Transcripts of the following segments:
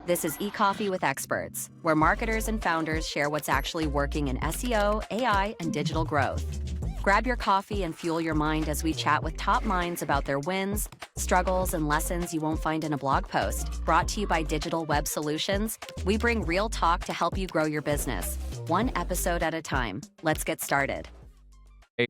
This is eCoffee with Experts, where marketers and founders share what's actually working in SEO, AI, and digital growth. Grab your coffee and fuel your mind as we chat with top minds about their wins, struggles, and lessons you won't find in a blog post. Brought to you by Digital Web Solutions, we bring real talk to help you grow your business, one episode at a time. Let's get started.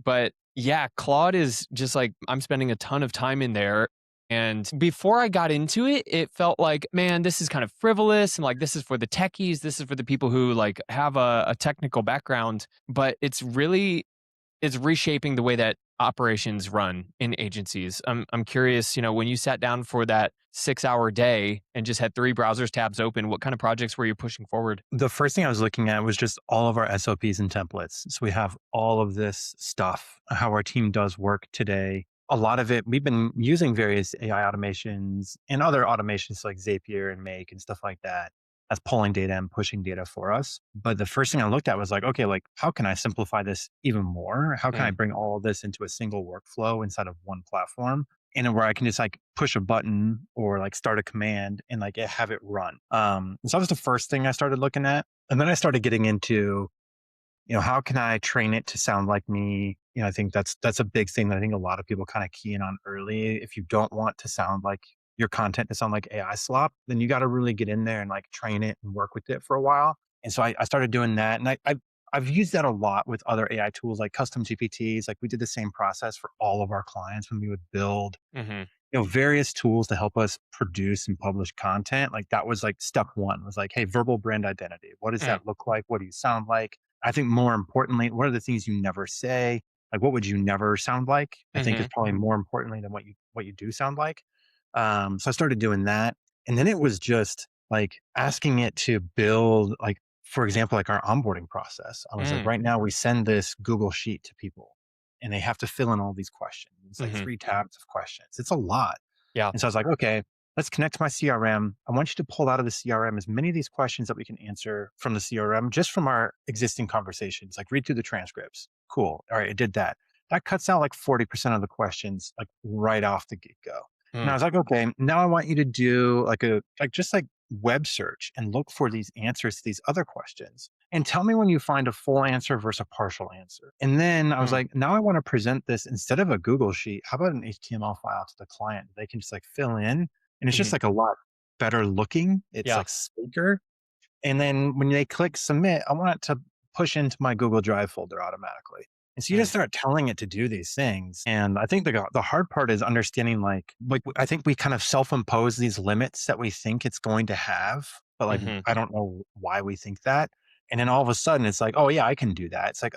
But yeah, Claude is just like, I'm spending a ton of time in there. And before I got into it, it felt like, man, this is kind of frivolous. And like, this is for the techies. This is for the people who like have a technical background. But it's reshaping the way that operations run in agencies. I'm curious, when you sat down for that 6-hour day and just had 3 browsers tabs open, what kind of projects were you pushing forward? The first thing I was looking at was just all of our SOPs and templates. So we have all of this stuff, how our team does work today. A lot of it, we've been using various AI automations and other automations like Zapier and Make and stuff like that as pulling data and pushing data for us. But the first thing I looked at was like, okay, like how can I simplify this even more? How can I bring all of this into a single workflow inside of one platform? And where I can just like push a button or like start a command and like have it run. So that was the first thing I started looking at. And then I started getting into, how can I train it to sound like me? I think that's a big thing that I think a lot of people kind of key in on early. If you don't want to sound like your content to sound like AI slop, then you got to really get in there and like train it and work with it for a while. And so I started doing that. And I've used that a lot with other AI tools like custom GPTs. Like we did the same process for all of our clients when we would build, various tools to help us produce and publish content. Like that was like step one was like, hey, verbal brand identity. What does that look like? What do you sound like? I think more importantly, what are the things you never say? Like, what would you never sound like? I think is probably more importantly than what you do sound like. So I started doing that. And then it was just like asking it to build, like, for example, like our onboarding process. I was like, right now we send this Google Sheet to people and they have to fill in all these questions. It's like 3 tabs of questions. It's a lot. Yeah. And so I was like, okay, let's connect to my CRM. I want you to pull out of the CRM as many of these questions that we can answer from the CRM, just from our existing conversations, like read through the transcripts. Cool. All right, it did that. That cuts out like 40% of the questions, like right off the get-go. And I was like, okay, now I want you to do just web search and look for these answers to these other questions. And tell me when you find a full answer versus a partial answer. And then I was like, now I want to present this instead of a Google Sheet. How about an HTML file to the client? They can just like fill in. And it's just like a lot better looking. It's like sleeker. And then when they click submit, I want it to push into my Google Drive folder automatically. And so you just start telling it to do these things. And I think the hard part is understanding like I think we kind of self-impose these limits that we think it's going to have, but like I don't know why we think that. And then all of a sudden it's like, oh yeah, I can do that. It's like,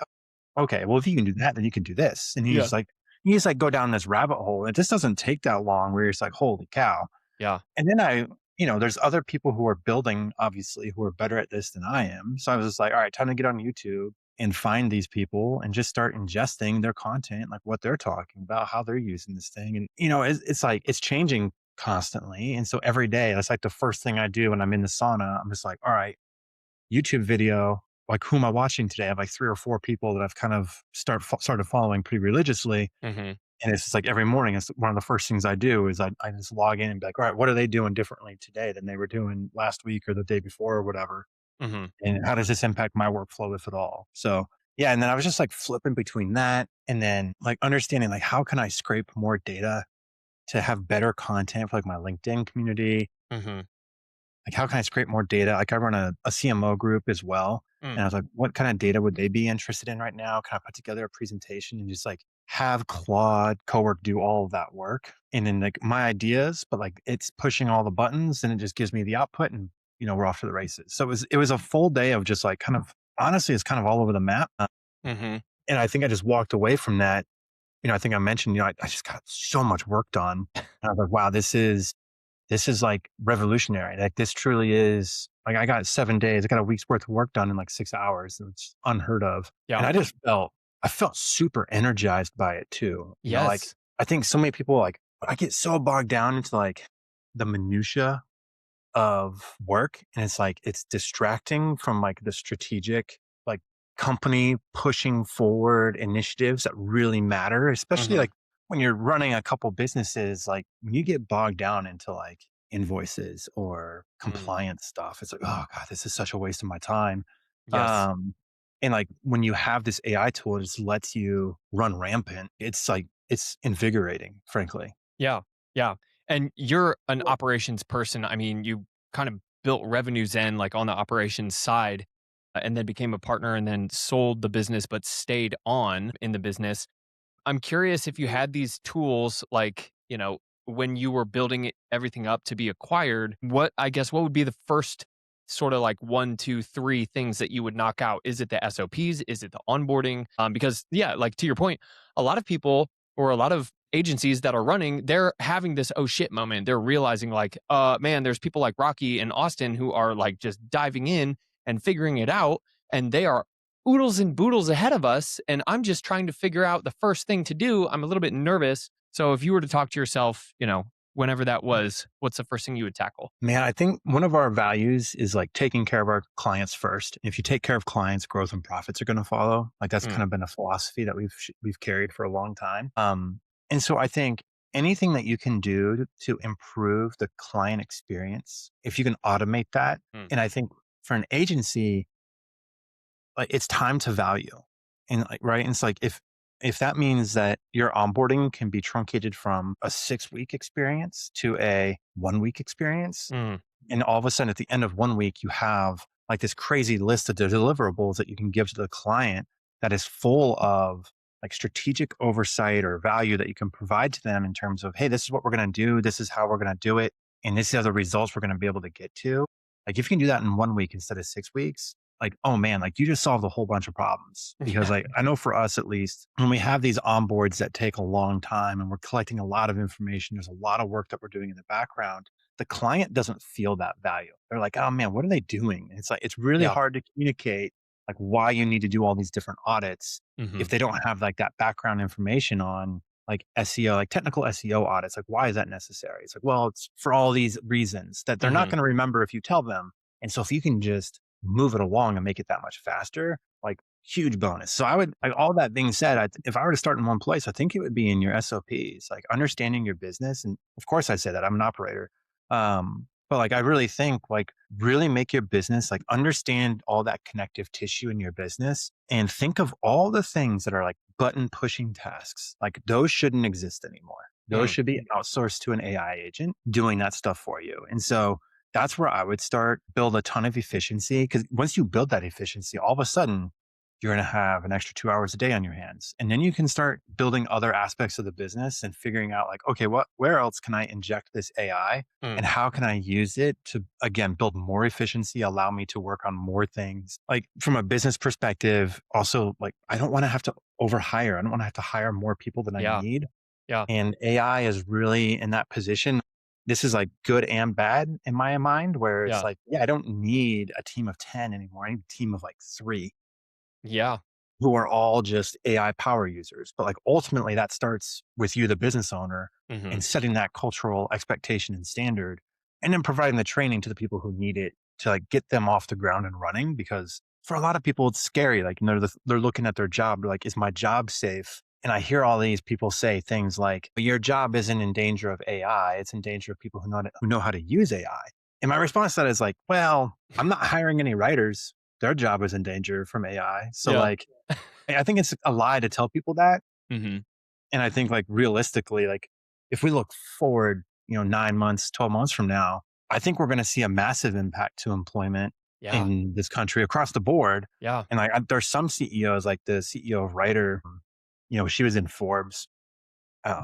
okay, well if you can do that, then you can do this. And you just go down this rabbit hole. It just doesn't take that long where you're just like, holy cow. Yeah. And then there's other people who are building, obviously, who are better at this than I am. So I was just like, all right, time to get on YouTube and find these people and just start ingesting their content, like what they're talking about, how they're using this thing. And, it's like, it's changing constantly. And so every day, that's like the first thing I do when I'm in the sauna. I'm just like, all right, YouTube video, like who am I watching today? I have like 3 or 4 people that I've kind of started following pretty religiously. And it's just like every morning, it's one of the first things I do is I just log in and be like, all right, what are they doing differently today than they were doing last week or the day before or whatever? And how does this impact my workflow, if at all? So yeah. And then I was just like flipping between that and then like understanding like, how can I scrape more data to have better content for like my LinkedIn community? Like, how can I scrape more data? Like I run a CMO group as well. And I was like, what kind of data would they be interested in right now? Can I put together a presentation and just like have Claude Cowork do all of that work? And then like my ideas, but like it's pushing all the buttons and it just gives me the output and we're off to the races. So it was a full day of just like kind of, honestly, it's kind of all over the map. And I think I just walked away from that. I think I mentioned, I just got so much work done. And I was like, wow, this is like revolutionary. Like this truly is like, I got 7 days, I got a week's worth of work done in like 6 hours. It's unheard of. Yeah. And I felt super energized by it too. Yes. Like I think so many people like, I get so bogged down into like the minutia of work. And it's like, it's distracting from like the strategic, like company pushing forward initiatives that really matter, especially like when you're running a couple businesses, like when you get bogged down into like invoices or Mm. compliance stuff. It's like, oh God, this is such a waste of my time. Yes. Um, and like when you have this AI tool, it just lets you run rampant. It's like, it's invigorating, frankly. Yeah. Yeah. And you're an operations person. I mean, you kind of built RevenueZen like on the operations side, and then became a partner and then sold the business, but stayed on in the business. I'm curious if you had these tools, like, when you were building everything up to be acquired, what would be the first sort of like one, two, three things that you would knock out? Is it the SOPs? Is it the onboarding? Because yeah, like to your point, a lot of people or a lot of agencies that are running, they're having this oh shit moment. They're realizing like, man, there's people like Rocky and Austin who are like just diving in and figuring it out. And they are oodles and boodles ahead of us. And I'm just trying to figure out the first thing to do. I'm a little bit nervous. So if you were to talk to yourself, whenever that was, what's the first thing you would tackle? Man, I think one of our values is like taking care of our clients first. If you take care of clients, growth and profits are going to follow. Like that's Mm, kind of been a philosophy that we've carried for a long time. And so I think anything that you can do to improve the client experience, if you can automate that, mm, and I think for an agency, like it's time to value, and like right, and it's like if that means that your onboarding can be truncated from a 6-week experience to a 1-week experience, mm, and all of a sudden at the end of 1 week you have like this crazy list of deliverables that you can give to the client that is full of like strategic oversight or value that you can provide to them in terms of, hey, this is what we're going to do, this is how we're going to do it, and this are the results we're going to be able to get to. Like if you can do that in 1 week instead of 6 weeks, like, oh man, like you just solved a whole bunch of problems. Because yeah, like I know for us at least, when we have these onboards that take a long time and we're collecting a lot of information, there's a lot of work that we're doing in the background. The client doesn't feel that value. They're like, oh man, what are they doing? And it's like, it's really yeah, hard to communicate like why you need to do all these different audits hmm, if they don't have like that background information on like SEO, like technical SEO audits. Like, why is that necessary? It's like, well, it's for all these reasons that they're not hmm, going to remember if you tell them. And so if you can just move it along and make it that much faster, like huge bonus. So I would, like all that being said, if I were to start in one place, I think it would be in your SOPs, like understanding your business. And of course I say that I'm an operator. But like, I really think like really make your business, like understand all that connective tissue in your business and think of all the things that are like button pushing tasks. Like those shouldn't exist anymore. Those mm, should be outsourced to an AI agent doing that stuff for you. And so that's where I would start, build a ton of efficiency. Cause once you build that efficiency, all of a sudden you're going to have an extra 2 hours a day on your hands. And then you can start building other aspects of the business and figuring out like, okay, where else can I inject this AI mm, and how can I use it to, again, build more efficiency, allow me to work on more things. Like from a business perspective, also like, I don't want to have to overhire. I don't want to have to hire more people than I yeah, need. yeah, And AI is really in that position. This is like good and bad in my mind, where it's yeah, like, yeah, I don't need a team of 10 anymore. I need a team of like 3 yeah, who are all just AI power users. But like ultimately that starts with you, the business owner, hmm, and setting that cultural expectation and standard, and then providing the training to the people who need it to like get them off the ground and running. Because for a lot of people, it's scary. Like, they're looking at their job. They're like, is my job safe? And I hear all these people say things like, your job isn't in danger of AI. It's in danger of people who know how to use AI. And my response to that is like, well, I'm not hiring any writers. Their job is in danger from AI. So yeah, like, I think it's a lie to tell people that. hmm, And I think like realistically, like if we look forward, 9 months, 12 months from now, I think we're going to see a massive impact to employment yeah, in this country across the board. yeah, And like, there's some CEOs, like the CEO of Writer, she was in Forbes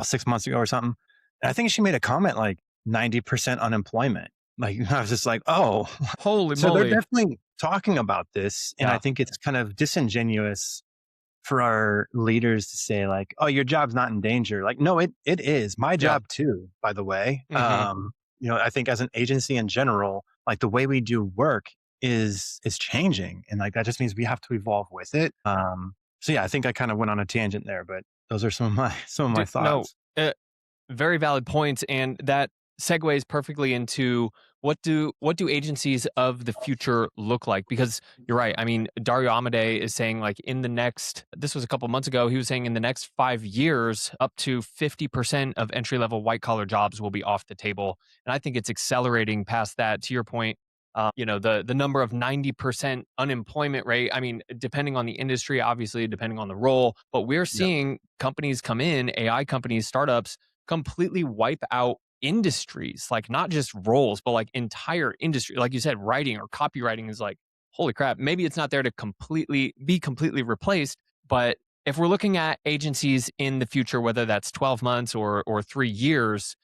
6 months ago or something. And I think she made a comment like 90% unemployment. Like, I was just like, oh, holy so they're moly, definitely talking about this. And I yeah, think it's kind of disingenuous for our leaders to say like, "Oh, your job's not in danger." Like, no, it is. My yeah, job too, by the way. hmm, I think as an agency in general, like the way we do work is changing, and like that just means we have to evolve with it. So yeah, I think I kind of went on a tangent there, but those are some of my no, thoughts. very valid points, and that segues perfectly into what do agencies of the future look like? Because you're right. I mean, Dario Amodei is saying like in the next, this was a couple months ago, he was saying in the next 5 years, up to 50% of entry level white collar jobs will be off the table. And I think it's accelerating past that. To your point, the number of 90% unemployment rate. I mean, depending on the industry, obviously, depending on the role, but we're Yeah. seeing companies come in, AI companies, startups, completely wipe out industries, like not just roles, but like entire industry. Like you said, writing or copywriting is like, holy crap, maybe it's not there to completely replaced. But if we're looking at agencies in the future, whether that's 12 months or 3 years,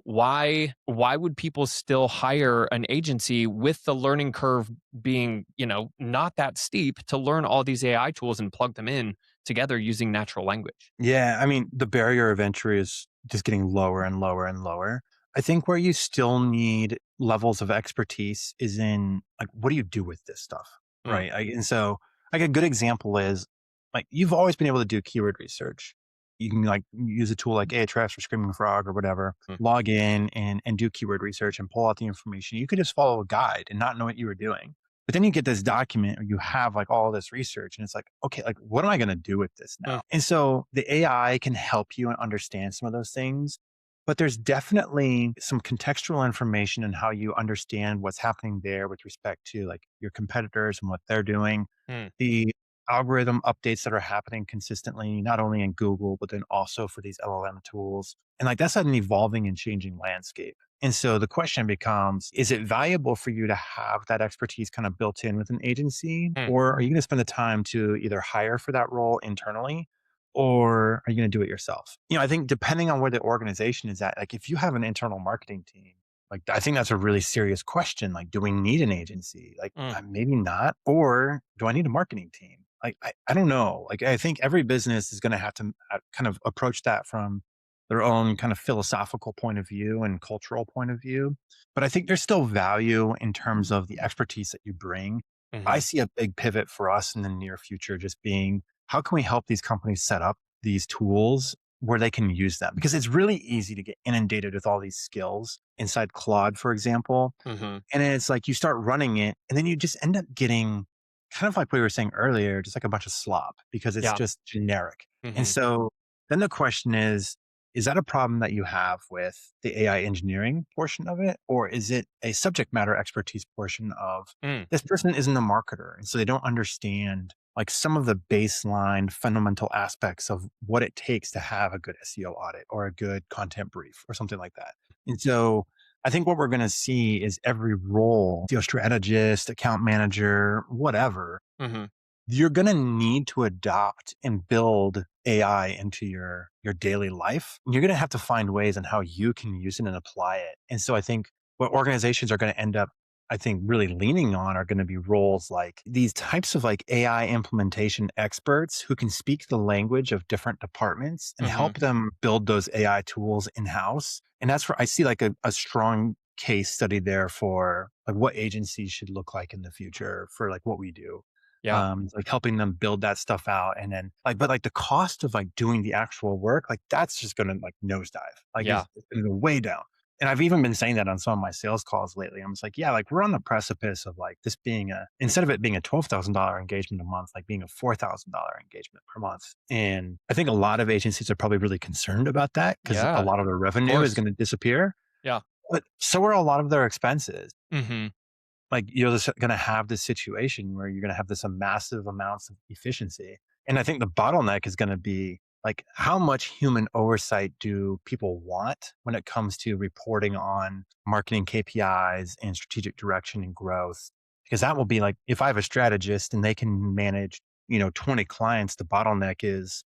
why would people still hire an agency with the learning curve being, not that steep to learn all these AI tools and plug them in together using natural language? Yeah, I mean, the barrier of entry is just getting lower and lower and lower. I think where you still need levels of expertise is in like, what do you do with this stuff? Mm, Right. And so, like, a good example is like, you've always been able to do keyword research. You can like use a tool like Ahrefs or Screaming Frog or whatever, mm, log in and do keyword research and pull out the information. You could just follow a guide and not know what you were doing. But then you get this document or you have like all this research and it's like, okay, like what am I going to do with this mm, now? And so the AI can help you and understand some of those things, but there's definitely some contextual information in how you understand what's happening there with respect to like your competitors and what they're doing. mm, The algorithm updates that are happening consistently, not only in Google, but then also for these LLM tools. And like that's an evolving and changing landscape. And so the question becomes, is it valuable for you to have that expertise kind of built in with an agency? mm, Or are you going to spend the time to either hire for that role internally? Or are you going to do it yourself? I think depending on where the organization is at, like if you have an internal marketing team, like I think that's a really serious question. Like, do we need an agency? Like, mm, maybe not. Or do I need a marketing team? Like, I don't know. Like, I think every business is going to have to kind of approach that from their own kind of philosophical point of view and cultural point of view. But I think there's still value in terms of the expertise that you bring. I mhm, see a big pivot for us in the near future just being how can we help these companies set up these tools where they can use them? Because it's really easy to get inundated with all these skills inside Claude, for example. mhm. And then it's like you start running it and then you just end up getting kind of like we were saying earlier, just like a bunch of slop because it's Yeah. just generic. And Mhm, so then the question is that a problem that you have with the AI engineering portion of it? Or is it a subject matter expertise portion of mm, this person isn't a marketer? And so they don't understand like some of the baseline fundamental aspects of what it takes to have a good SEO audit or a good content brief or something like that. And so I think what we're going to see is every role, strategist, account manager, whatever, mhm. you're going to need to adopt and build AI into your daily life. You're going to have to find ways on how you can use it and apply it. And so I think what organizations are going to end up, I think, really leaning on are going to be roles like these types of like AI implementation experts who can speak the language of different departments and Mhm. help them build those AI tools in house. And that's where I see like a strong case study there for like what agencies should look like in the future for like what we do, Yeah. like helping them build that stuff out. And then like, but like the cost of like doing the actual work, like that's just going to like nosedive, like Yeah. it's going to go way down. And I've even been saying that on some of my sales calls lately. I'm just like, yeah, like we're on the precipice of like this being instead of it being a $12,000 engagement a month, like being a $4,000 engagement per month. And I think a lot of agencies are probably really concerned about that because a Yeah. lot of their Of revenue is course. going to disappear, Yeah. but so are a lot of their expenses. Mhm. Like you're just going to have this situation where you're going to have this massive amounts of efficiency. And I think the bottleneck is going to be like, how much human oversight do people want when it comes to reporting on marketing KPIs and strategic direction and growth? Because that will be like, if I have a strategist and they can manage, 20 clients, the bottleneck is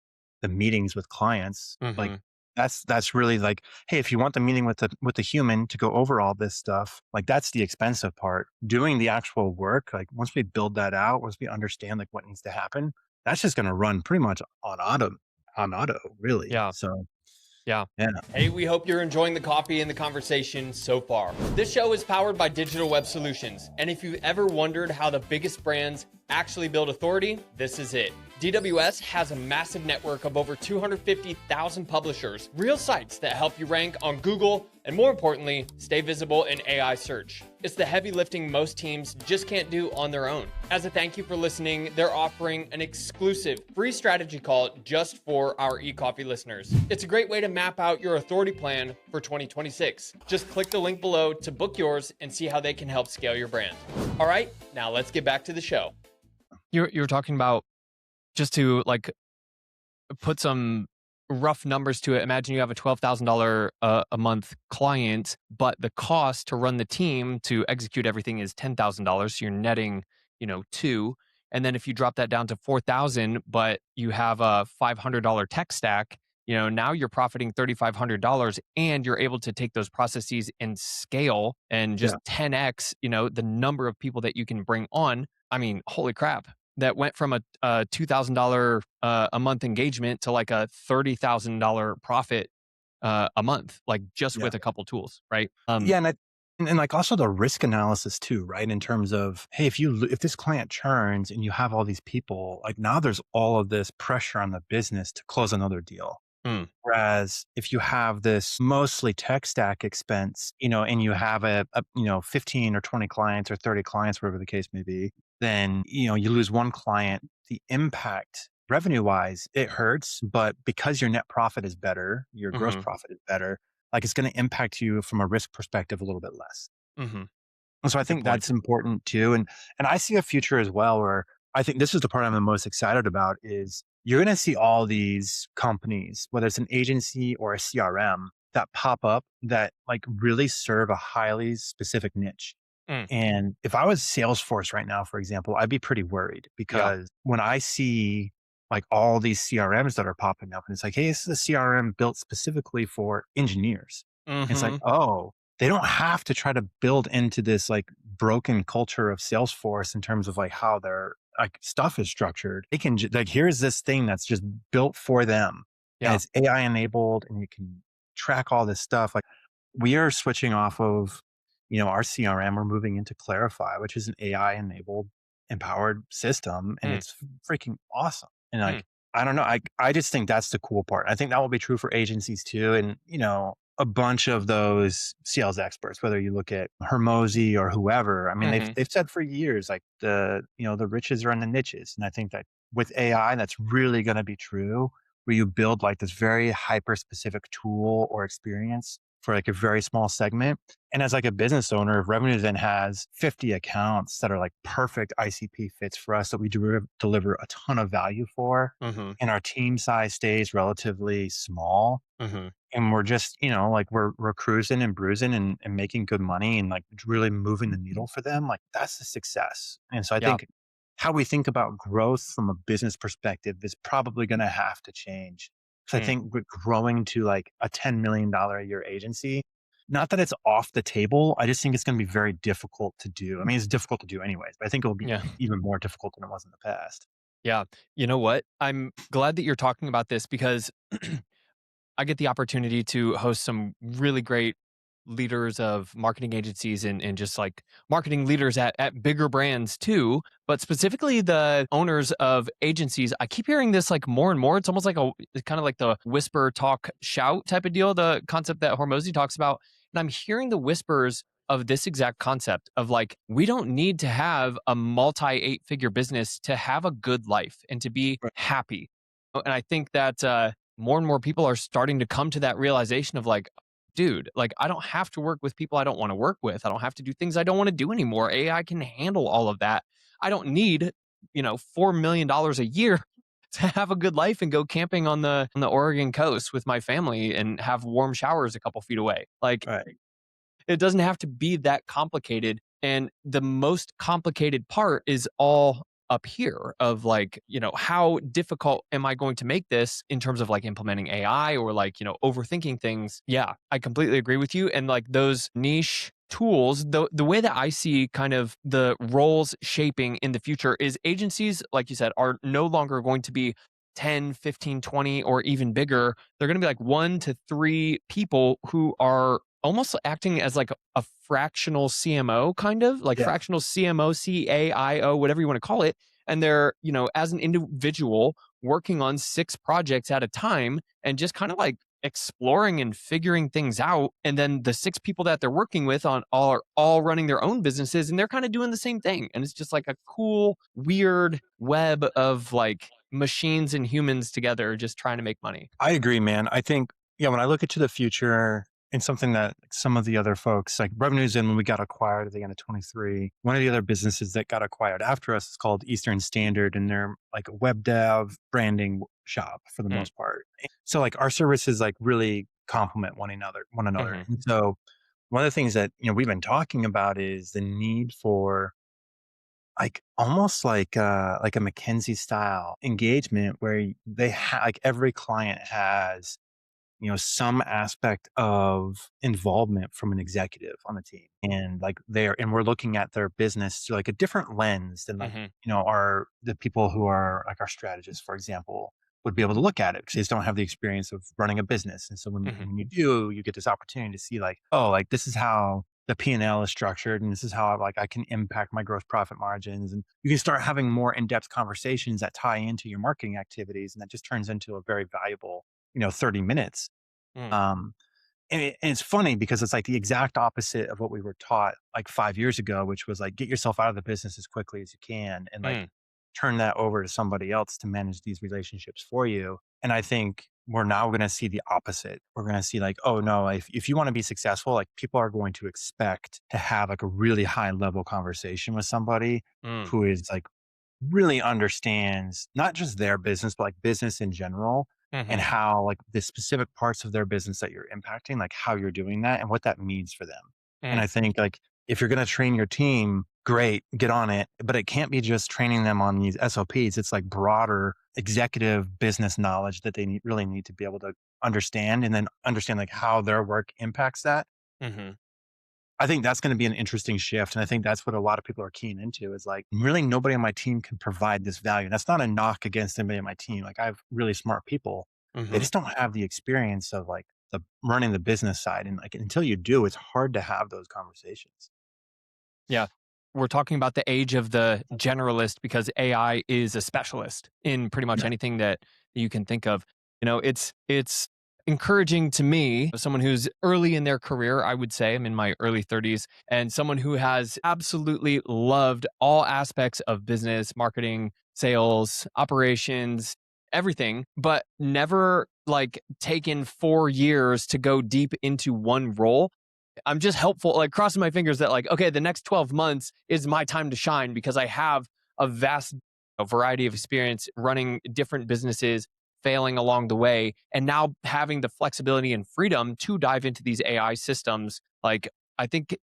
the meetings with clients. Like Mhm. that's really like, hey, if you want the meeting with the human to go over all this stuff, like that's the expensive part. Doing the actual work, like once we build that out, once we understand like what needs to happen, that's just going to run pretty much on auto, really. Yeah. So Yeah. Yeah. Hey, we hope you're enjoying the coffee and the conversation so far. This show is powered by Digital Web Solutions. And if you've ever wondered how the biggest brands actually build authority, this is it. DWS has a massive network of over 250,000 publishers, real sites that help you rank on Google, and more importantly, stay visible in AI search. It's the heavy lifting most teams just can't do on their own. As a thank you for listening, they're offering an exclusive free strategy call just for our eCoffee listeners. It's a great way to map out your authority plan for 2026. Just click the link below to book yours and see how they can help scale your brand. All right, now let's get back to the show. You were talking about, just to like put some rough numbers to it, imagine you have a $12,000 a month client, but the cost to run the team to execute everything is $10,000. So you're netting, two. And then if you drop that down to 4,000, but you have a $500 tech stack, now you're profiting $3,500, and you're able to take those processes and scale and just 10x, the number of people that you can bring on. I mean, holy crap. That went from a $2,000 a month engagement to like a $30,000 profit a month, like just with a couple tools, right? And like also the risk analysis too, right? In terms of, hey, if this client churns and you have all these people, like now there's all of this pressure on the business to close another deal. Whereas if you have this mostly tech stack expense, and you have a 15 or 20 clients or 30 clients, whatever the case may be, then, you lose one client, the impact revenue wise, it hurts, but because your net profit is better, your gross profit is better, like it's going to impact you from a risk perspective a little bit less. And so I think that's important too. And I see a future as well where I think this is the part I'm the most excited about is you're going to see all these companies, whether it's an agency or a CRM, that pop up that like really serve a highly specific niche. And if I was Salesforce right now, for example, I'd be pretty worried because when I see like all these CRMs that are popping up and it's like, hey, this is a CRM built specifically for engineers. It's like, oh, they don't have to try to build into this like broken culture of Salesforce in terms of like how their like stuff is structured. They can like, here's this thing that's just built for them. And it's AI enabled and you can track all this stuff. Like we are switching off of, our CRM, we're moving into Clarify, which is an AI enabled empowered system. And it's freaking awesome. And like, I don't know. I just think that's the cool part. I think that will be true for agencies too. And, a bunch of those sales experts, whether you look at Hermosi or whoever, I mean, they've said for years, like the riches are in the niches. And I think that with AI, that's really going to be true, where you build like this very hyper specific tool or experience for like a very small segment. And as like a business owner, if RevenueZen has 50 accounts that are like perfect ICP fits for us that we deliver a ton of value for, and our team size stays relatively small, and we're just, like we're cruising and bruising and making good money and like really moving the needle for them, like that's a success. And so I think how we think about growth from a business perspective is probably going to have to change. Because I think we're growing to like a $10 million a year agency. Not that it's off the table. I just think it's going to be very difficult to do. I mean, it's difficult to do anyways, but I think it'll be even more difficult than it was in the past. Yeah. You know what? I'm glad that you're talking about this because I get the opportunity to host some really great leaders of marketing agencies and just like marketing leaders at bigger brands too, but specifically the owners of agencies. I keep hearing this like more and more. It's almost like it's kind of like the whisper, talk, shout type of deal, the concept that Hormozi talks about. And I'm hearing the whispers of this exact concept of like, we don't need to have a multi-8-figure business to have a good life and to be happy. And I think that more and more people are starting to come to that realization of like, dude, like I don't have to work with people I don't want to work with. I don't have to do things I don't want to do anymore. AI can handle all of that. I don't need, $4 million a year to have a good life and go camping on the Oregon coast with my family and have warm showers a couple feet away. Like it doesn't have to be that complicated. And the most complicated part is all up here of like, how difficult am I going to make this in terms of like implementing AI or like, overthinking things? Yeah, I completely agree with you. And like those niche tools, the way that I see kind of the roles shaping in the future is agencies, like you said, are no longer going to be 10, 15, 20, or even bigger, they're going to be like 1 to 3 people who are almost acting as like a fractional CMO, kind of like Yeah. fractional CMO, CAIO, whatever you want to call it. And they're, as an individual working on 6 projects at a time and just kind of like exploring and figuring things out. And then the 6 people that they're working with are all running their own businesses and they're kind of doing the same thing. And it's just like a cool, weird web of like machines and humans together just trying to make money. I agree, man. I think, yeah, when I look into the future and something that some of the other folks, like RevenueZen, when we got acquired at the end of 23, one of the other businesses that got acquired after us is called Eastern Standard, and they're like a web dev branding shop for the Mm. most part. So like our services like really complement one another. Mhm. And so one of the things that, we've been talking about is the need for like almost like a McKinsey style engagement where like every client has, some aspect of involvement from an executive on the team. And like we're looking at their business through like a different lens than like, Mhm. the people who are like our strategists, for example, would be able to look at it because they just don't have the experience of running a business. And so Mhm. when you do, you get this opportunity to see like, oh, like this is how the P&L is structured. And this is how like I can impact my gross profit margins. And you can start having more in-depth conversations that tie into your marketing activities. And that just turns into a very valuable, 30 minutes. Mm. Um, and it's funny because it's like the exact opposite of what we were taught like 5 years ago, which was like, get yourself out of the business as quickly as you can and like Mm. turn that over to somebody else to manage these relationships for you. And I think we're now going to see the opposite. We're going to see like, oh no, if you want to be successful, like people are going to expect to have like a really high level conversation with somebody Mm. who is like really understands not just their business, but like business in general and Mhm. how like the specific parts of their business that you're impacting, like how you're doing that and what that means for them. And Mm. I think like if you're going to train your team, great, get on it, but it can't be just training them on these SOPs. It's like broader executive business knowledge that they really need to be able to understand and then understand like how their work impacts that. Mhm. I think that's going to be an interesting shift. And I think that's what a lot of people are keen into is like, really nobody on my team can provide this value. That's not a knock against anybody on my team. Like I have really smart people. They Mhm. just don't have the experience of like the running the business side. And like until you do, it's hard to have those conversations. Yeah. We're talking about the age of the generalist because AI is a specialist in pretty much Yeah. anything that you can think of. It's encouraging to me, someone who's early in their career, I would say, I'm in my early 30s, and someone who has absolutely loved all aspects of business, marketing, sales, operations, everything, but never like taken 4 years to go deep into one role. I'm just helpful, like crossing my fingers that like, okay, the next 12 months is my time to shine because I have a vast variety of experience running different businesses, failing along the way, and now having the flexibility and freedom to dive into these AI systems. Like, I think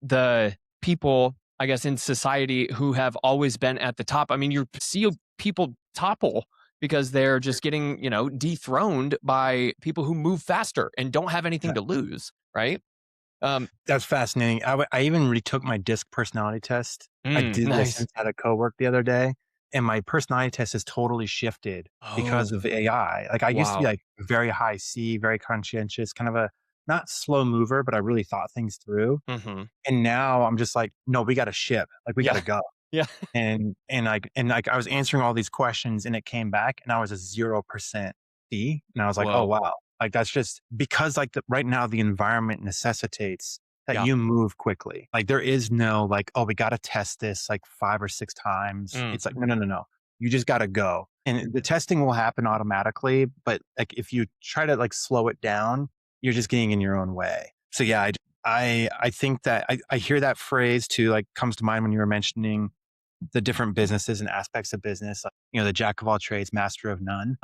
the people, I guess, in society who have always been at the top, I mean, you see people topple because they're just getting, dethroned by people who move faster and don't have anything Yeah. to lose, right? Um, That's fascinating. I even retook my DISC personality test. I did this nice. inside a cowork the other day, and my personality test has totally shifted because Oh, of AI. Like I used to be wow. like very high C, very conscientious, kind of a not slow mover, but I really thought things through. Mhm. And now I'm just like, no, we got to ship. Like we got Yeah. to go. Yeah. And I was answering all these questions and it came back and I was a 0% C. And I was like, oh Whoa. wow. Like that's just because like right now the environment necessitates that Yeah. you move quickly. Like there is no like, oh, we got to test this like 5 or 6 times. Mm. It's like, no, no, no, no. You just got to go. And the testing will happen automatically. But like if you try to like slow it down, you're just getting in your own way. So yeah, I think that I hear that phrase too, like comes to mind when you were mentioning the different businesses and aspects of business, like, the jack of all trades, master of none.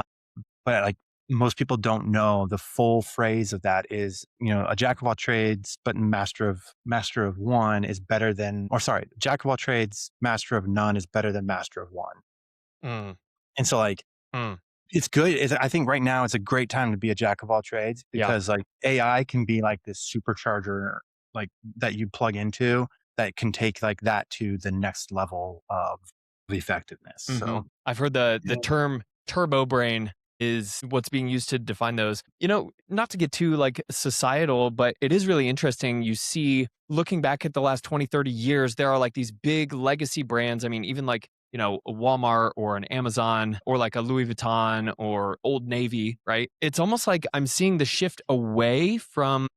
But like most people don't know the full phrase of that is, a jack of all trades, but master of one is better than, or sorry, jack of all trades, master of none is better than master of one. Mm. And so like, Mm. it's good. I think right now it's a great time to be a jack of all trades Yeah. because like AI can be like this supercharger, like that you plug into that can take like that to the next level of effectiveness. Mhm. So I've heard the yeah. term Turbo brain is what's being used to define those. Not to get too like societal, but it is really interesting. You see, looking back at the last 20, 30 years, there are like these big legacy brands. I mean, even like, a Walmart or an Amazon or like a Louis Vuitton or Old Navy, right? It's almost like I'm seeing the shift away from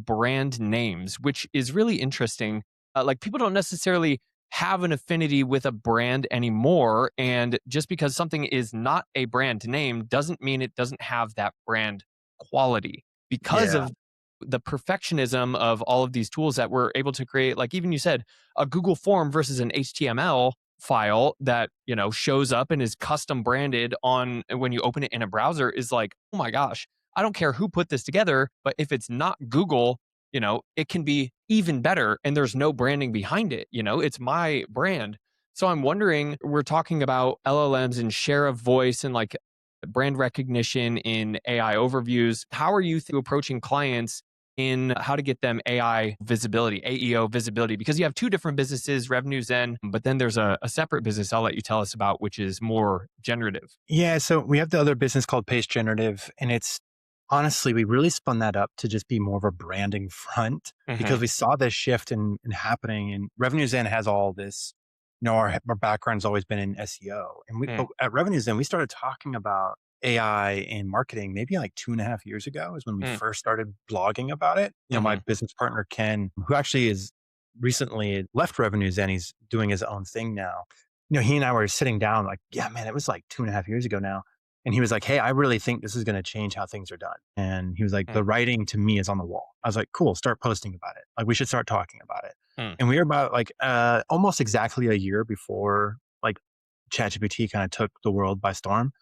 brand names, which is really interesting. Like people don't necessarily have an affinity with a brand anymore. And just because something is not a brand name doesn't mean it doesn't have that brand quality because Yeah. of the perfectionism of all of these tools that we're able to create. Like even you said, a Google form versus an HTML file that, shows up and is custom branded on when you open it in a browser is like, oh my gosh, I don't care who put this together, but if it's not Google, it can be even better and there's no branding behind it. It's my brand. So I'm wondering, we're talking about LLMs and share of voice and like brand recognition in AI overviews. How are you approaching clients in how to get them AI visibility, AEO visibility? Because you have two different businesses, RevenueZen, but then there's a separate business I'll let you tell us about, which is more generative. Yeah. So we have the other business called Pace Generative, and it's honestly, we really spun that up to just be more of a branding front because Hmm. we saw this shift in happening. And RevenueZen has all this, our background's always been in SEO. But at RevenueZen, we started talking about AI in marketing maybe like 2.5 years ago is when we Mm, first started blogging about it. My mhm, business partner, Ken, who actually is recently left RevenueZen, he's doing his own thing now. He and I were sitting down like, yeah, man, it was like 2.5 years ago now. And he was like, hey, I really think this is going to change how things are done. And he was like, the mm, writing to me is on the wall. I was like, cool, start posting about it. Like, we should start talking about it. mm, And we were about like almost exactly a year before like ChatGPT kind of took the world by storm.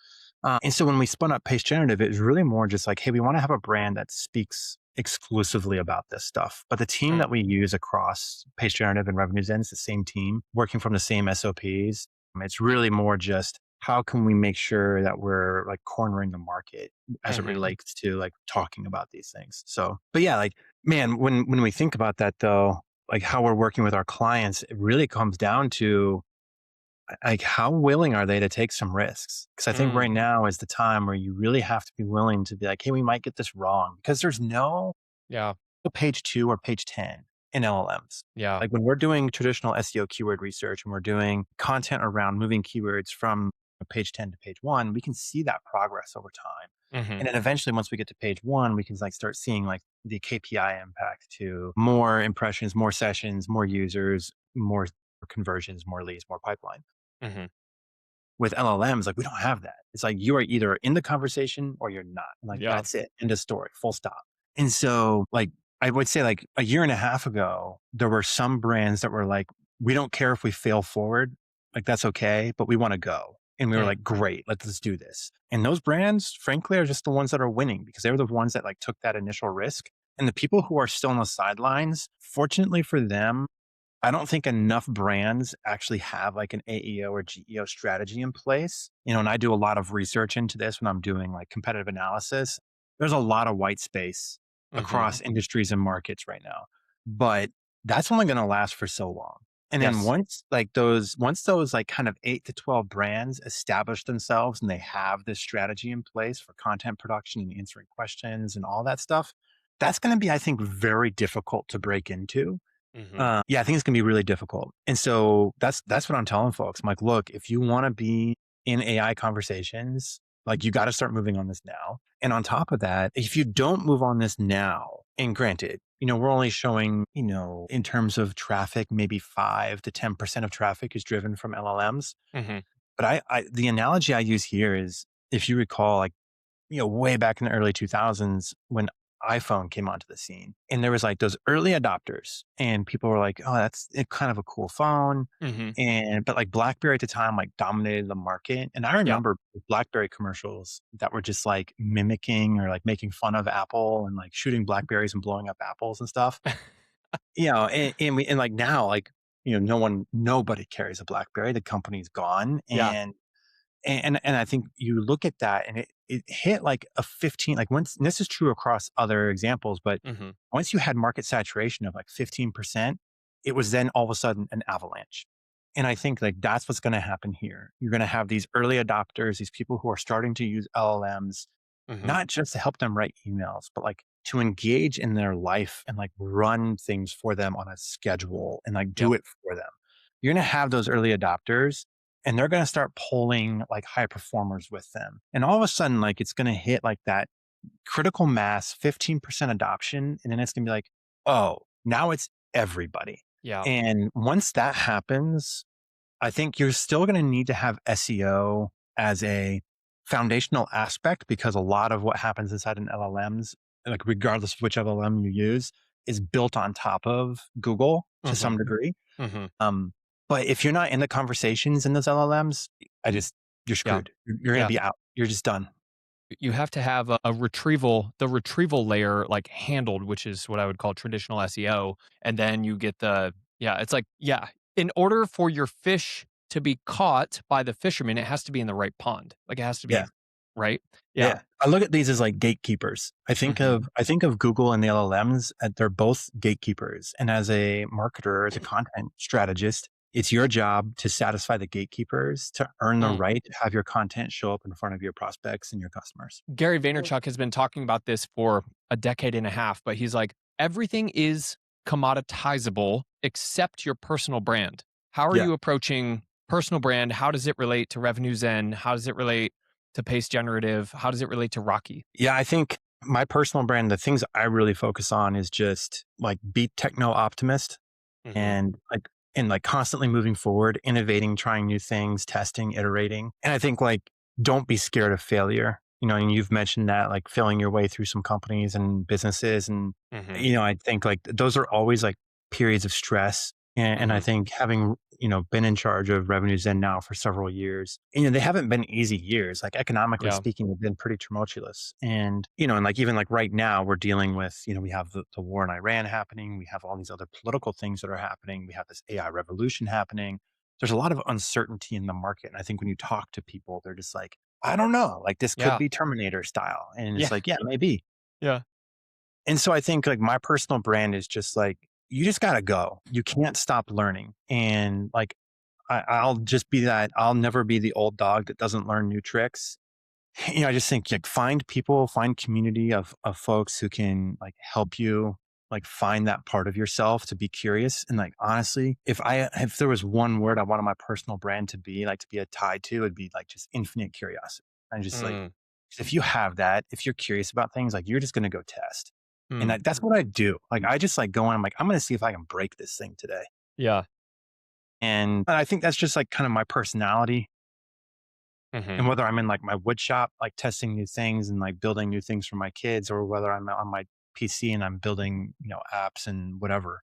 And so when we spun up Pace Generative, it was really more just like, hey, we want to have a brand that speaks exclusively about this stuff. But the team mm, that we use across Pace Generative and RevenueZen is the same team working from the same SOPs. It's really more just how can we make sure that we're like cornering the market as it mhm, relates to like talking about these things. So, but yeah, like, man, when we think about that though, like how we're working with our clients, it really comes down to like how willing are they to take some risks? Because I think mm. right now is the time where you really have to be willing to be like, hey, we might get this wrong because there's no Yeah, page 2 or page 10 in LLMs. yeah, Like when we're doing traditional SEO keyword research and we're doing content around moving keywords from page 10 to page 1, we can see that progress over time. mhm, And then eventually, once we get to page 1, we can like start seeing like the KPI impact to more impressions, more sessions, more users, more conversions, more leads, more pipeline. mhm. With LLMs, like we don't have that. It's like you are either in the conversation or you're not. Like Yeah, that's it. End of story. Full stop. And so like I would say like a year and a half ago, there were some brands that were like, we don't care if we fail forward. Like that's okay, but we want to go. And we were mm, like, great, let's do this. And those brands, frankly, are just the ones that are winning because they were the ones that like took that initial risk. And the people who are still on the sidelines, fortunately for them, I don't think enough brands actually have like an AEO or GEO strategy in place. And I do a lot of research into this when I'm doing like competitive analysis. There's a lot of white space mhm. across industries and markets right now, but that's only going to last for so long. And then Yes. once those like kind of 8 to 12 brands establish themselves and they have this strategy in place for content production and answering questions and all that stuff, that's going to be, I think, very difficult to break into. Mhm, Yeah, I think it's gonna be really difficult. And so that's what I'm telling folks. I'm like, look, if you want to be in AI conversations, like you got to start moving on this now. And on top of that, if you don't move on this now, and granted, we're only showing, in terms of traffic, maybe 5 to 10% of traffic is driven from LLMs. mhm. But the analogy I use here is if you recall, like way back in the early 2000s when iPhone came onto the scene. And there was like those early adopters and people were like, oh, that's kind of a cool phone. Mhm. But like BlackBerry at the time like dominated the market. And I Yeah. remember BlackBerry commercials that were just like mimicking or like making fun of Apple and like shooting Blackberries and blowing up apples and stuff. And like now, like, nobody carries a BlackBerry. The company's gone. Yeah. And I think you look at that and it hit like a 15, like once, and this is true across other examples, but Mhm. once you had market saturation of like 15%, it was then all of a sudden an avalanche. And I think like that's what's going to happen here. You're going to have these early adopters, these people who are starting to use LLMs, Hmm. not just to help them write emails, but like to engage in their life and like run things for them on a schedule and like do Yep. it for them. You're going to have those early adopters and they're going to start pulling like high performers with them. And all of a sudden, like it's going to hit like that critical mass, 15% adoption. And then it's going to be like, oh, now it's everybody. Yeah. And once that happens, I think you're still going to need to have SEO as a foundational aspect because a lot of what happens inside an LLMs, like regardless of which LLM you use, is built on top of Google to Hmm. some degree. Hmm. Um, but if you're not in the conversations in those LLMs, you're Yeah. screwed. You're going to Yeah. be out. You're just done. You have to have a retrieval, the retrieval layer like handled, which is what I would call traditional SEO. And then you get it's like, in order for your fish to be caught by the fisherman, it has to be in the right pond. Like it has to Yeah. be right. Yeah. Yeah. I look at these as like gatekeepers. Hmm. I think of Google and the LLMs, they're both gatekeepers. And as a marketer, as a content strategist, it's your job to satisfy the gatekeepers to earn the Mm. right to have your content show up in front of your prospects and your customers. Gary Vaynerchuk has been talking about this for a decade and a half, but he's like, everything is commoditizable except your personal brand. How are Yeah. you approaching personal brand? How does it relate to RevenueZen? How does it relate to Pace Generative? How does it relate to Rocky? Yeah. I think my personal brand, the things I really focus on is just like be techno optimist Hmm. and constantly moving forward, innovating, trying new things, testing, iterating. And I think like don't be scared of failure. And you've mentioned that like failing your way through some companies and businesses. And, Hmm. I think like those are always like periods of stress. And I Hmm. think having, been in charge of RevenueZen now for several years, they haven't been easy years. Like economically Yeah. speaking, they've been pretty tumultuous. And like even like right now, we're dealing with, we have the war in Iran happening. We have all these other political things that are happening. We have this AI revolution happening. There's a lot of uncertainty in the market. And I think when you talk to people, they're just like, I don't know, like this could Yeah. be Terminator style. And it's Yeah. like, yeah, maybe. Yeah. And so I think like my personal brand is just like, you just got to go. You can't stop learning. And like, I'll just be that. I'll never be the old dog that doesn't learn new tricks. I just think like find people, find community of folks who can like help you like find that part of yourself to be curious. And like honestly, if there was one word I wanted my personal brand to be a tied to, it'd be like just infinite curiosity. And just like Mm. if you have that, if you're curious about things, like you're just gonna go test. And Mm. that's what I do. Like I just like go in, I'm like, I'm gonna see if I can break this thing today. Yeah. And I think that's just like kind of my personality. Hmm. And whether I'm in like my wood shop, like testing new things and like building new things for my kids, or whether I'm on my PC and I'm building, apps and whatever,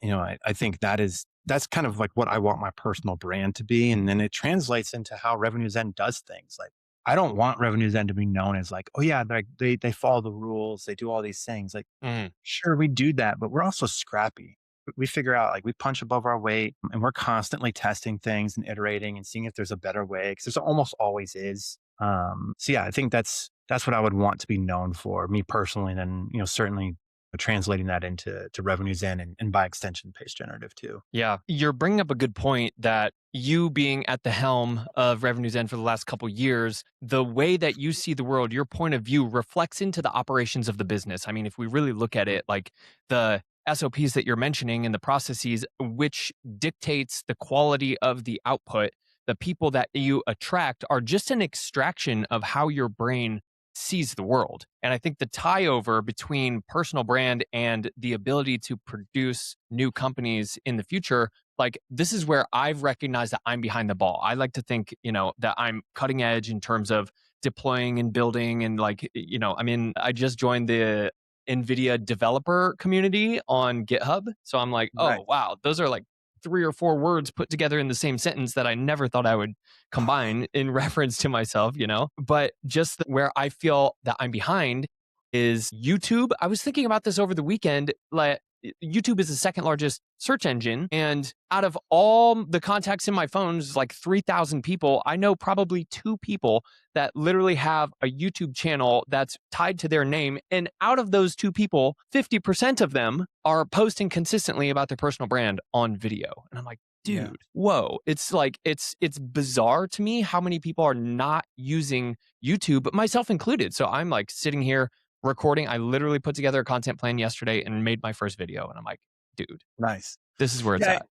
I think that's kind of like what I want my personal brand to be. And then it translates into how RevenueZen does things. Like I don't want RevenueZen to be known as like, oh yeah, they follow the rules, they do all these things. Like, Mm. sure, we do that, but we're also scrappy. We figure out like we punch above our weight and we're constantly testing things and iterating and seeing if there's a better way because there's almost always is. So yeah, I think that's what I would want to be known for, me personally. And then, certainly translating that into RevenueZen and by extension, Pace Generative too. Yeah, you're bringing up a good point that you being at the helm of RevenueZen for the last couple years, the way that you see the world, your point of view reflects into the operations of the business. I mean, if we really look at it, like the SOPs that you're mentioning and the processes, which dictates the quality of the output, the people that you attract are just an extraction of how your brain sees the world. And I think the tie over between personal brand and the ability to produce new companies in the future, like this is where I've recognized that I'm behind the ball. I like to think, that I'm cutting edge in terms of deploying and building and like, I just joined the NVIDIA developer community on GitHub. So I'm like, Right. oh, wow, those are like 3 or 4 words put together in the same sentence that I never thought I would combine in reference to myself. But just where I feel that I'm behind is YouTube. I was thinking about this over the weekend. Like, YouTube is the second largest search engine. And out of all the contacts in my phone, is like 3,000 people. I know probably 2 people that literally have a YouTube channel that's tied to their name. And out of those 2 people, 50% of them are posting consistently about their personal brand on video. And I'm like, Yeah. dude, whoa. It's like, it's bizarre to me how many people are not using YouTube, but myself included. So I'm like sitting here recording. I literally put together a content plan yesterday and made my first video. And I'm like, dude, Nice. this is where it's Yeah. at.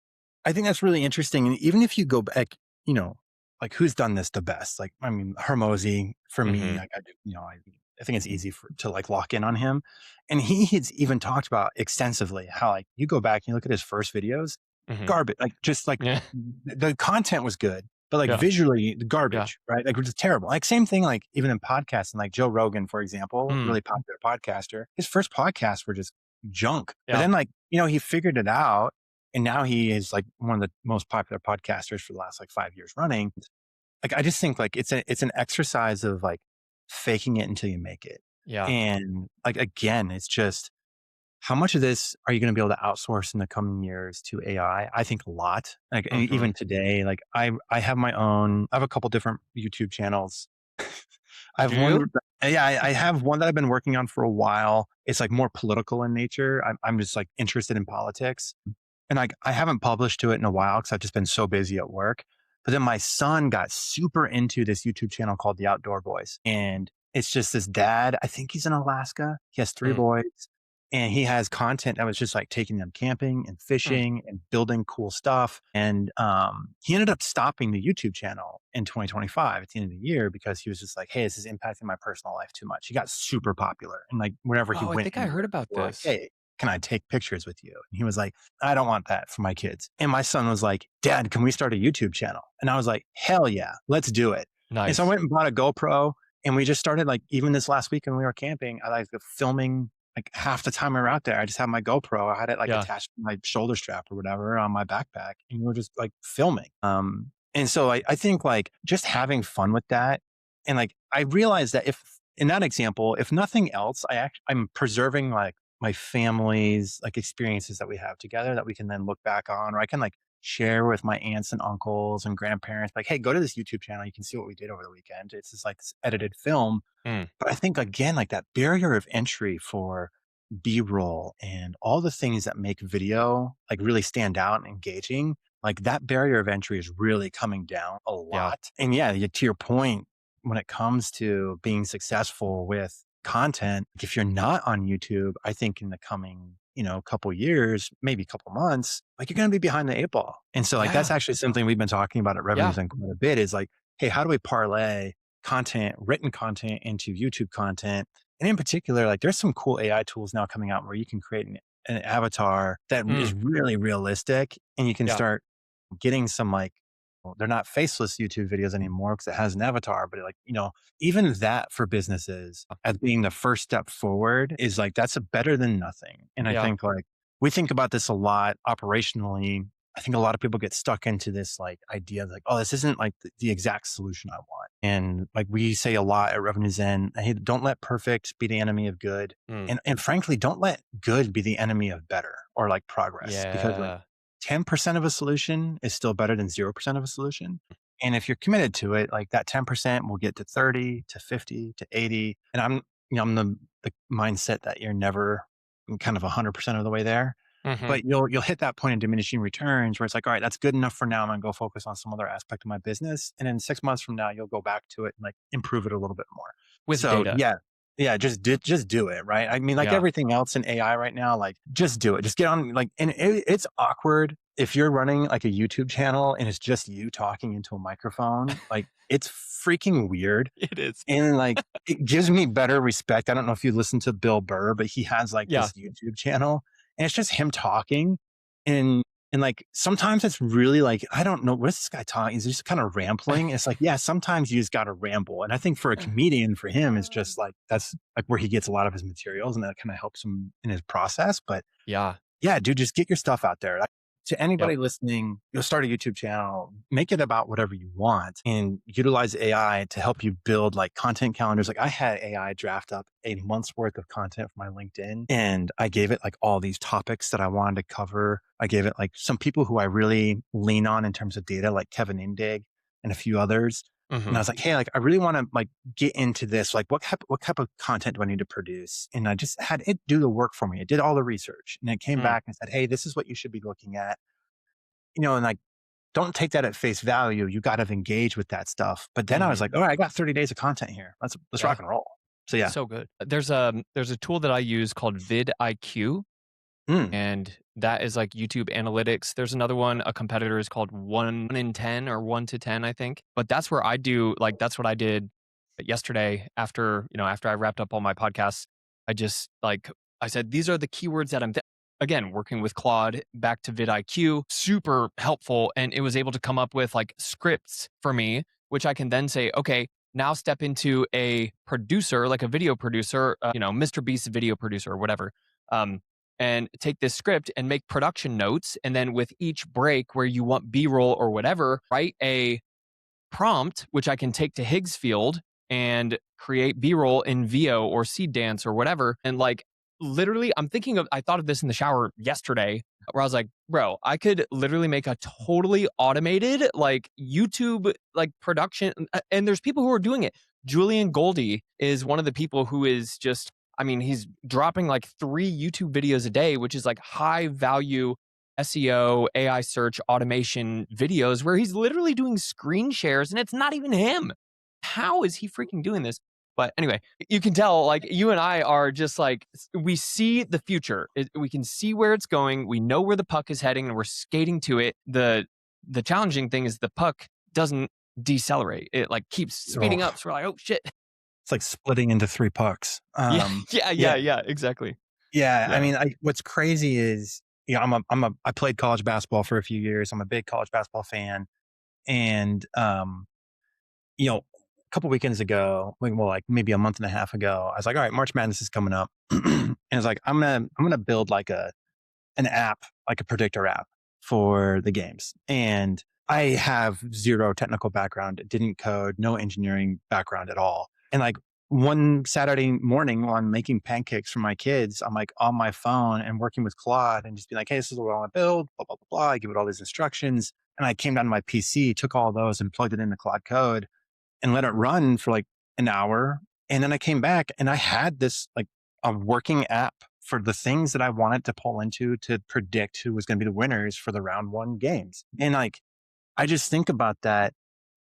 I think that's really interesting. And even if you go back, like who's done this the best? Like, I mean, Hermosi for me, Hmm. like I think it's easy to like lock in on him. And he's even talked about extensively how like you go back and you look at his first videos, Hmm. garbage, like just like Yeah. the content was good, but like Yeah. visually the Yeah. garbage, right? Like, which is terrible. Like same thing, like even in podcasting, like Joe Rogan, for example, Mm. really popular podcaster, his first podcasts were just junk. But Yeah. then like, he figured it out. And now he is like one of the most popular podcasters for the last like 5 years running. Like, I just think like it's an exercise of like faking it until you make it. Yeah. And like, again, it's just how much of this are you going to be able to outsource in the coming years to AI? I think a lot. Like Hmm. even today, like I have my own, I have a couple different YouTube channels. I have Do one. you? Yeah, I have one that I've been working on for a while. It's like more political in nature. I'm just like interested in politics. And like, I haven't published to it in a while because I've just been so busy at work. But then my son got super into this YouTube channel called The Outdoor Boys. And it's just this dad. I think he's in Alaska. He has three Mm. boys. And he has content that was just like taking them camping and Mm. fishing and building cool stuff. And he ended up stopping the YouTube channel in 2025 at the end of the year because he was just like, hey, this is impacting my personal life too much. He got super popular. And like, whenever he Oh, I went think I heard anywhere, about people were like, this. hey, can I take pictures with you? And he was like, I don't want that for my kids. And my son was like, Dad, can we start a YouTube channel? And I was like, hell yeah, let's do it. And so I Nice. went and bought a GoPro and we just started like, even this last week when we were camping, I like filming like half the time we were out there. I just had my GoPro. I had it like Yeah. attached to my shoulder strap or whatever on my backpack. And we were just like filming. And so I think like just having fun with that. And like, I realized that if in that example, if nothing else, I'm preserving like my family's like experiences that we have together that we can then look back on, or I can like share with my aunts and uncles and grandparents, like, hey, go to this YouTube channel. You can see what we did over the weekend. It's just like this edited film. Mm. But I think again, like that barrier of entry for B-roll and all the things that make video like really stand out and engaging, like that barrier of entry is really coming down a Yeah. lot. And yeah, to your point, when it comes to being successful with content, if you're not on YouTube, I think in the coming, couple years, maybe couple months, like you're going to be behind the eight ball. And so like, that's Yeah. actually something we've been talking about at Yeah. RevenueZen quite a bit is like, hey, how do we parlay written content into YouTube content? And in particular, like there's some cool AI tools now coming out where you can create an avatar that is Mm. really realistic and you can Yeah. start getting some like, well, they're not faceless YouTube videos anymore because it has an avatar, but like, even that for businesses as being the first step forward is like, that's a better than nothing. And I Yeah. think like we think about this a lot operationally. I think a lot of people get stuck into this like idea of like, oh, this isn't like the exact solution I want. And like we say a lot at RevenueZen, hey, don't let perfect be the enemy of good. Mm. And frankly, don't let good be the enemy of better or like progress because like Yeah. 10% of a solution is still better than 0% of a solution. And if you're committed to it, like that 10% will get to 30 to 50 to 80. And I'm the mindset that you're never kind of 100% of the way there. Hmm. But you'll hit that point of diminishing returns where it's like, all right, that's good enough for now. I'm gonna go focus on some other aspect of my business. And then 6 months from now, you'll go back to it and like improve it a little bit more. With So data. yeah, just do it, right? I mean, like Yeah. everything else in AI right now, like just do it. Just get on like, and it's awkward if you're running like a YouTube channel and it's just you talking into a microphone. Like it's freaking weird. It is. And like, it gives me better respect. I don't know if you listen to Bill Burr, but he has like Yeah. this YouTube channel and it's just him talking. And, and like, sometimes it's really like, I don't know, what's this guy talking? He's just kind of rambling. It's like, yeah, sometimes you just got to ramble. And I think for a comedian, for him, it's just like, that's like where he gets a lot of his materials and that kind of helps him in his process. But Yeah. yeah, dude, just get your stuff out there. Like, to Yep. anybody listening, you'll start a YouTube channel, make it about whatever you want and utilize AI to help you build like content calendars. Like I had AI draft up a month's worth of content for my LinkedIn and I gave it like all these topics that I wanted to cover. I gave it like some people who I really lean on in terms of data, like Kevin Indig and a few others. And Hmm. I was like, hey, like I really want to like get into this. Like what type of content do I need to produce? And I just had it do the work for me. It did all the research and it came Mm. back and said, hey, this is what you should be looking at. And like don't take that at face value. You got to engage with that stuff. But then I was like, all right, I got 30 days of content here. Let's rock and roll. So yeah. So good. There's a tool that I use called vidIQ, and that is like YouTube analytics. There's another one, a competitor is called 1 in 10 or 1 to 10, I think. But that's where I do, like, that's what I did yesterday after I wrapped up all my podcasts. I said, these are the keywords that again, working with Claude, back to vidIQ, super helpful. And it was able to come up with like scripts for me, which I can then say, okay, now step into a producer, like a video producer, Mr. Beast's video producer or whatever, and take this script and make production notes. And then with each break where you want B-roll or whatever, write a prompt, which I can take to Higgsfield and create B-roll in VO or Seed Dance or whatever. And like, literally, I thought of this in the shower yesterday, where I was like, bro, I could literally make a totally automated like YouTube like production. And there's people who are doing it. Julian Goldie is one of the people who is just, he's dropping like 3 YouTube videos a day, which is like high value SEO, AI search, automation videos where he's literally doing screen shares and it's not even him. How is he freaking doing this? But anyway, you can tell, like, you and I are just like, we see the future. We can see where it's going. We know where the puck is heading and we're skating to it. The challenging thing is the puck doesn't decelerate. It like keeps speeding up. So we're like, oh shit. It's like splitting into 3 pucks. Yeah, exactly. Yeah. What's crazy is, I played college basketball for a few years. I'm a big college basketball fan. And, a couple weekends ago, like maybe a month and a half ago, I was like, all right, March Madness is coming up. And it's like, I'm going to build like an app, like a predictor app for the games. And I have 0 technical background, didn't code, no engineering background at all. And like one Saturday morning while I'm making pancakes for my kids, I'm like on my phone and working with Claude and just be like, hey, this is what I want to build, blah, blah, blah, blah. I give it all these instructions. And I came down to my PC, took all those and plugged it into Claude Code and let it run for like an hour. And then I came back and I had this like a working app for the things that I wanted to pull into to predict who was going to be the winners for the round 1 games. And like, I just think about that.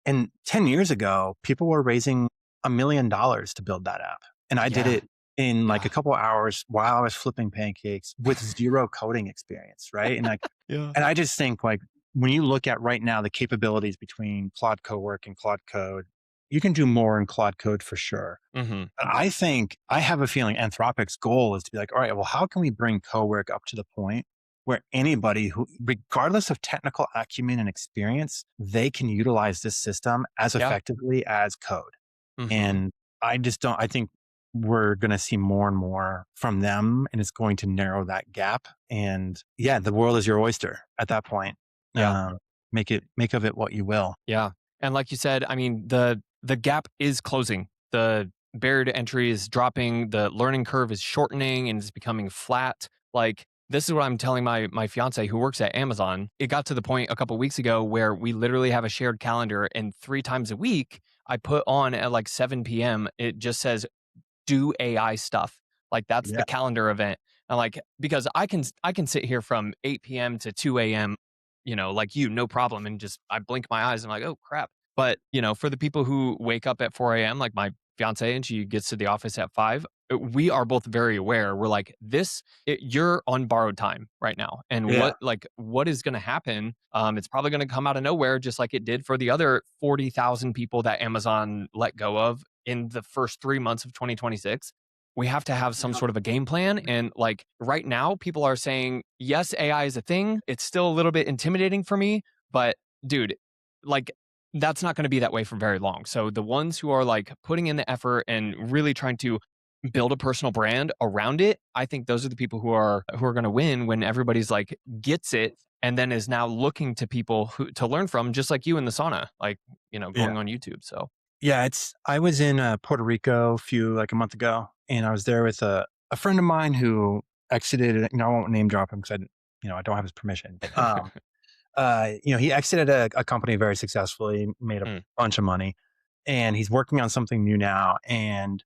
And 10 years ago, people were raising $1 million to build that app. And I did it in like a couple of hours while I was flipping pancakes with 0 coding experience. Right. And like, and I just think like, when you look at right now, the capabilities between Claude Cowork and Claude Code, you can do more in Claude Code for sure. Mm-hmm. I have a feeling Anthropic's goal is to be like, all right, well, how can we bring Cowork up to the point where anybody who, regardless of technical acumen and experience, they can utilize this system as effectively as code. Mm-hmm. And I think we're going to see more and more from them, and it's going to narrow that gap. And the world is your oyster at that point. Make of it what you will. Yeah. And like you said, the gap is closing. The barrier to entry is dropping. The learning curve is shortening and it's becoming flat. Like, this is what I'm telling my fiance who works at Amazon. It got to the point a couple of weeks ago where we literally have a shared calendar, and 3 times a week I put on at like 7 p.m. It just says, do AI stuff. Like, that's the calendar event. And like, because I can sit here from 8 p.m. to 2 a.m., like no problem. And just, I blink my eyes and I'm like, oh crap. But, for the people who wake up at 4 a.m., like my fiance, and she gets to the office at 5, we are both very aware. We're like, you're on borrowed time right now. And what is going to happen? It's probably going to come out of nowhere, just like it did for the other 40,000 people that Amazon let go of in the first 3 months of 2026. We have to have some sort of a game plan. And like right now, people are saying, yes, AI is a thing. It's still a little bit intimidating for me, but dude, like, that's not going to be that way for very long. So the ones who are like putting in the effort and really trying to build a personal brand around it, I think those are the people who are going to win when everybody's like gets it and then is now looking to people to learn from, just like you in the sauna, like, going on YouTube. So I was in Puerto Rico a month ago, and I was there with a friend of mine who exited. I won't name drop him because I don't have his permission. He exited a company very successfully, made a bunch of money, and he's working on something new now. And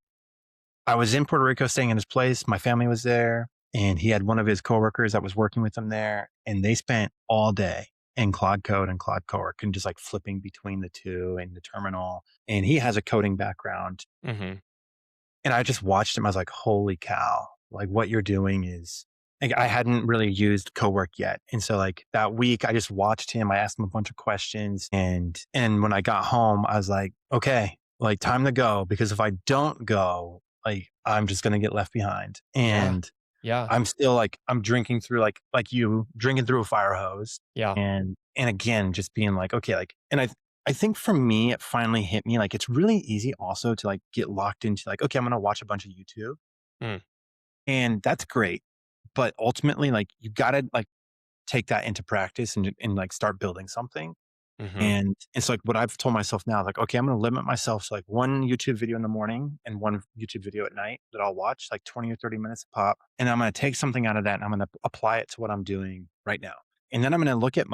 I was in Puerto Rico staying in his place. My family was there, and he had one of his coworkers that was working with him there, and they spent all day in Claude Code and Claude Cowork and just like flipping between the two and the terminal. And he has a coding background. Hmm. And I just watched him. I was like, holy cow, like what you're doing is like, I hadn't really used Cowork yet. And so like that week I just watched him. I asked him a bunch of questions and when I got home, I was like, okay, like time to go. Because if I don't go, like I'm just going to get left behind. Yeah. And Yeah. I'm still like, I'm drinking through like you drinking through a fire hose Yeah. and again, just being like, okay, like, and I think for me, it finally hit me. Like, it's really easy also to like get locked into like, okay, I'm going to watch a bunch of YouTube Mm. and that's great. But ultimately, like you got to like take that into practice and like start building something. Hmm. And it's like what I've told myself now, like, okay, I'm going to limit myself to like one YouTube video in the morning and one YouTube video at night that I'll watch like 20 or 30 minutes a pop. And I'm going to take something out of that and I'm going to apply it to what I'm doing right now. And then I'm going to look at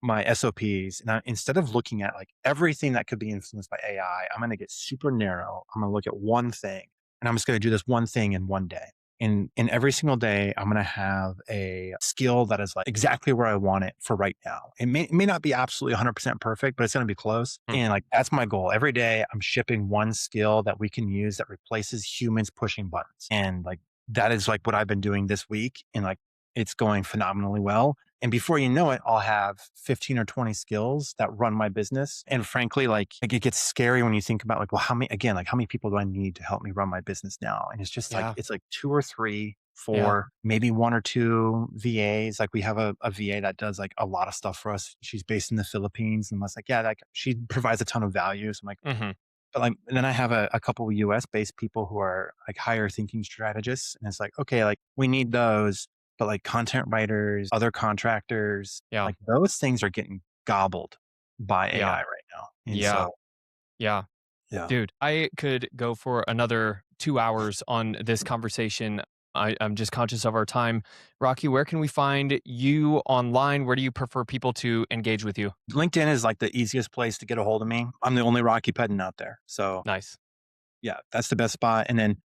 my SOPs and instead of looking at like everything that could be influenced by AI, I'm going to get super narrow. I'm going to look at one thing and I'm just going to do this one thing in one day. And every single day, I'm going to have a skill that is like exactly where I want it for right now. It may not be absolutely 100% perfect, but it's going to be close. Mm. And like, that's my goal. Every day I'm shipping one skill that we can use that replaces humans pushing buttons. And like, that is like what I've been doing this week. And like, it's going phenomenally well. And before you know it, I'll have 15 or 20 skills that run my business. And frankly, like it gets scary when you think about like, well, how many people do I need to help me run my business now? And it's just like, Yeah. it's like 2 or 3, Yeah. 4, maybe 1 or 2 VAs. Like we have a VA that does like a lot of stuff for us. She's based in the Philippines. And I was like, yeah, like she provides a ton of value. So I'm like, Hmm. but like, and then I have a couple of US based people who are like higher thinking strategists. And it's like, okay, like we need those, but like content writers, other contractors, Yeah. like those things are getting gobbled by Yeah. AI right now. And Yeah. so, Yeah. yeah, Dude, I could go for another 2 hours on this conversation. I'm just conscious of our time. Rocky, where can we find you online? Where do you prefer people to engage with you? LinkedIn is like the easiest place to get a hold of me. I'm the only Rocky Pedden out there. So Nice. yeah, that's the best spot. And then,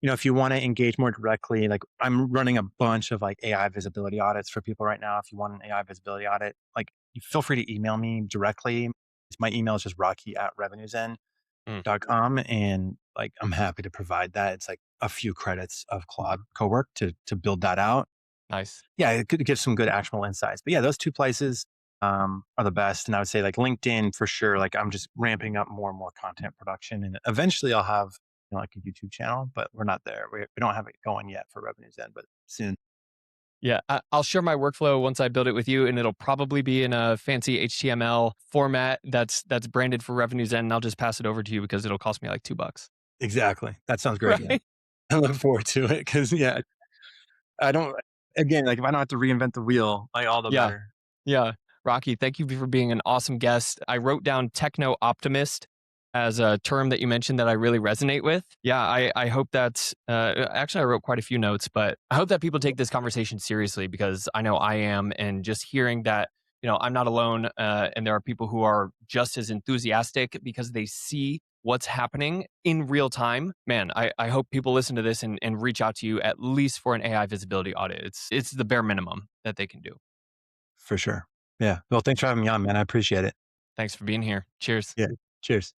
if you want to engage more directly, like I'm running a bunch of like AI visibility audits for people right now. If you want an AI visibility audit, like you feel free to email me directly. My email is just rocky at Mm, revenuezen.com. And like, I'm happy to provide that. It's like a few credits of Claude Cowork to build that out. nice. Yeah, it could give some good actionable insights. But yeah, those two places are the best. And I would say like LinkedIn for sure. Like I'm just ramping up more and more content production, and eventually I'll have like a YouTube channel, but we're not there. We don't have it going yet for RevenueZen, but soon. Yeah, I'll share my workflow once I build it with you, and it'll probably be in a fancy HTML format that's branded for RevenueZen, and I'll just pass it over to you because it'll cost me like $2. Exactly. That sounds great, man. Right? I look forward to it because yeah, I don't. Again, like if I don't have to reinvent the wheel, like all the Yeah. better. Yeah. Rocky, thank you for being an awesome guest. I wrote down techno optimist as a term that you mentioned that I really resonate with. Yeah, I hope that, actually, I wrote quite a few notes, but I hope that people take this conversation seriously because I know I am. And just hearing that, I'm not alone and there are people who are just as enthusiastic because they see what's happening in real time. Man, I hope people listen to this and reach out to you at least for an AI visibility audit. It's the bare minimum that they can do. For sure. Yeah. Well, thanks for having me on, man. I appreciate it. Thanks for being here. Cheers. Yeah. Cheers.